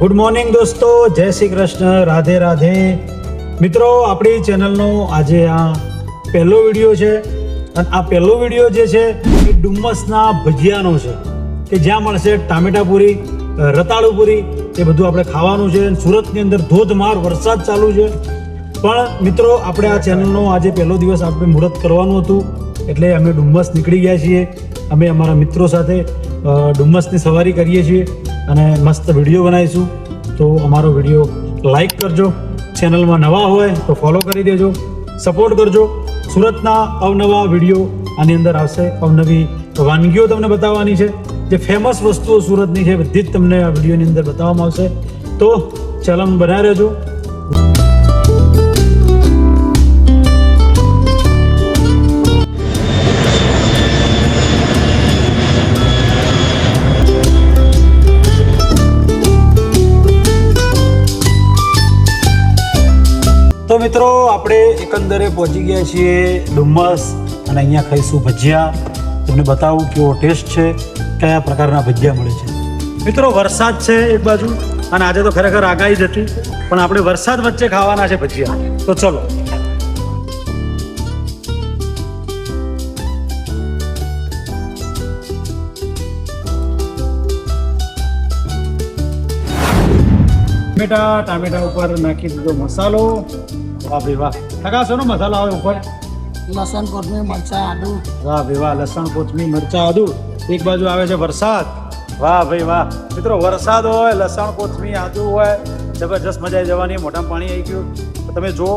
Good morning દોસ્તો, જય શ્રી કૃષ્ણ, રાધે રાધે. મિત્રો, આપણી ચેનલનો આજે આ પહેલો વિડીયો છે અને આ પહેલો વિડીયો જે છે એ ડુમ્મસના ભજીયાનો છે કે જ્યાં મળશે ટામેટાપુરી, રતાળુપુરી, એ બધું આપણે ખાવાનું છે. સુરતની અંદર ધોધમાર વરસાદ ચાલુ છે, પણ મિત્રો આપણે આ ચેનલનો આજે પહેલો દિવસ આપણે મુહૂર્ત કરવાનું હતું એટલે અમે ડુમ્મસ નીકળી ગયા છીએ. અમે અમારા મિત્રો સાથે ડુમ્મસની સવારી કરીએ છીએ અને મસ્ત વિડીયો બનાવીશું. તો અમારો વિડીયો લાઈક કરજો, ચેનલમાં નવા હોય તો ફોલો કરી દેજો, સપોર્ટ કરજો. સુરતના અવનવા વિડીયો આની અંદર આવશે, અવનવી વાનગીઓ તમને બતાવવાની છે, જે ફેમસ વસ્તુઓ સુરતની છે બધી જ તમને આ વિડીયોની અંદર બતાવવામાં આવશે. તો ચેનલ બનાવી રહેજો. તો મિત્રો, આપણે એકંદરે પહોંચી ગયા છીએ ડુમ્મસ અને અહીંયા ખાઈશું ભજીયા. તમને બતાવું કેવો ટેસ્ટ છે, કયા પ્રકારના ભજીયા મળે છે. મિત્રો, વરસાદ છે એક બાજુ અને આજે તો ખરેખર આગાહી જ હતી, પણ આપણે વરસાદ વચ્ચે ખાવાના છે ભજીયા. તો ચલો. ટામેટા ઉપર નાખી દીધો મસાલો. વાહ ભાઈ વાહ, ઠગાશો ને મસાલો આવે ઉપર? લસણ, કોથમીર, મરચાં, આદુ. વાહ ભાઈ વાહ, લસણ, કોથમીર, મરચાં, આદુ. એક બાજુ આવે છે વરસાદ. વાહ ભાઈ વાહ. મિત્રો, વરસાદ હોય, લસણ, કોથમીર, આદુ હોય, જબરજસ્ત મજા આવી જવાની. મોઢામાં પાણી આવી ગયું. તો તમે જુઓ,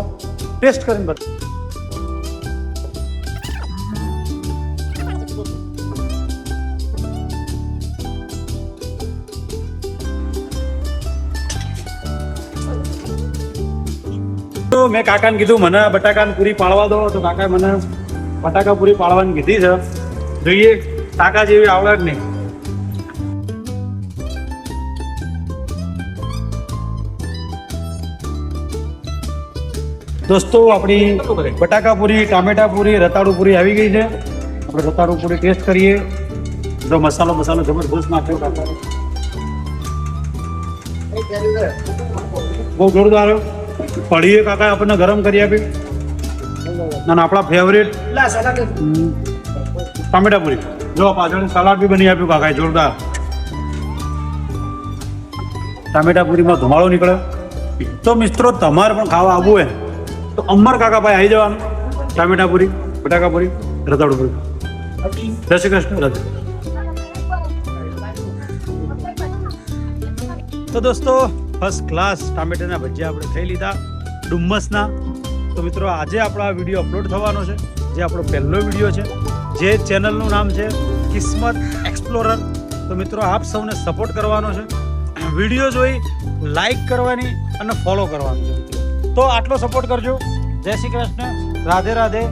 ટેસ્ટ કરીને બતાવો. મેં કાકાને કીધું મને બટાકાની પૂરી પાડવા દો, તો કાકાએ મને બટાકા પૂરી પાડવાની કીધી છે. જોઈએ કાકા જેવી આવડે જ નહીં. દોસ્તો, આપણી બટાકા પૂરી, ટામેટા પૂરી, રતાળુ પૂરી આવી ગઈ છે. આપણે રતાળુ પૂરી ટેસ્ટ કરીએ. તો મસાલો જબરદસ્ત નાખ્યો કાકા, બહુ જોરદાર. પડીએ કાકા આપણને ગરમ કરી આપી અને આપણા ફેવરેટ ટામેટા પૂરી. જો પાછળ સલાડ બી બની આપ્યું કાકાએ, જોરદાર. ટામેટા પૂરીમાં ધુમાડો નીકળે. તો મિત્રો, તમારે પણ ખાવા આવવું હોય તો અમર કાકા ભાઈ આવી જવાનું. ટામેટા પૂરી, બટાકા પૂરી, રતાળુ પૂરી. જય શ્રી કૃષ્ણ, રાધે. તો દોસ્તો, ફર્સ્ટ ક્લાસ ટામેટાના ભજીયા આપણે ખાઈ લીધા ડુમ્મસના. તો મિત્રો, આજે આપણો આ વિડીયો અપલોડ થવાનો છે, જે આપણો પહેલો વિડીયો છે, જે ચેનલનું નામ છે કિસ્મત એક્સપ્લોરર. તો મિત્રો, આપ સૌને સપોર્ટ કરવાનો છે, વિડીયો જોઈ લાઈક કરવાની અને ફોલો કરવાનું છે. તો આટલો સપોર્ટ કરજો. જય શ્રી કૃષ્ણ, રાધે રાધે.